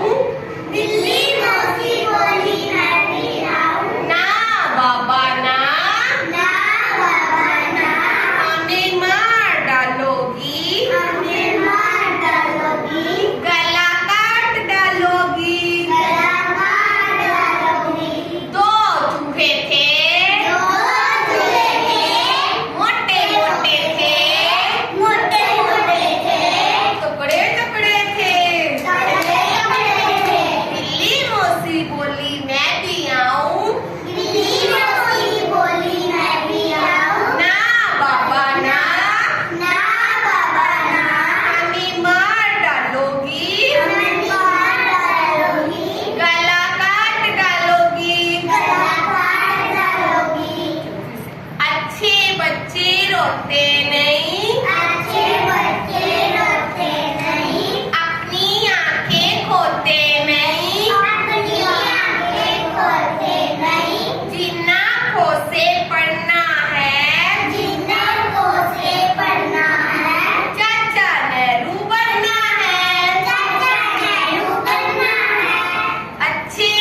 आऊं। बिल्ली मौसी बोली मैं भी आऊं। ना बाबा ना, ना बाबा ना, हमें मार डालोगी, हमें मार डालोगी, गला काट डालोगी। गला काट डालोगी। दो चूहे थे, दो चूहे थे, मोटे मोटे थे, मोटे मोटे थे, टुकड़े टुकड़े थे। तगड़े तगड़े थे। बिल्ली मौसी बोली मैं भी आऊं। बिल्ली मौसी बोली मैं भी आऊं। ना बाबा ना, ना बाबा ना, हमें मार डालोगी, हमें मार डालोगी, गला काट डालोगी। गला काट डालोगी। अच्छे बच्चे रोते नहीं,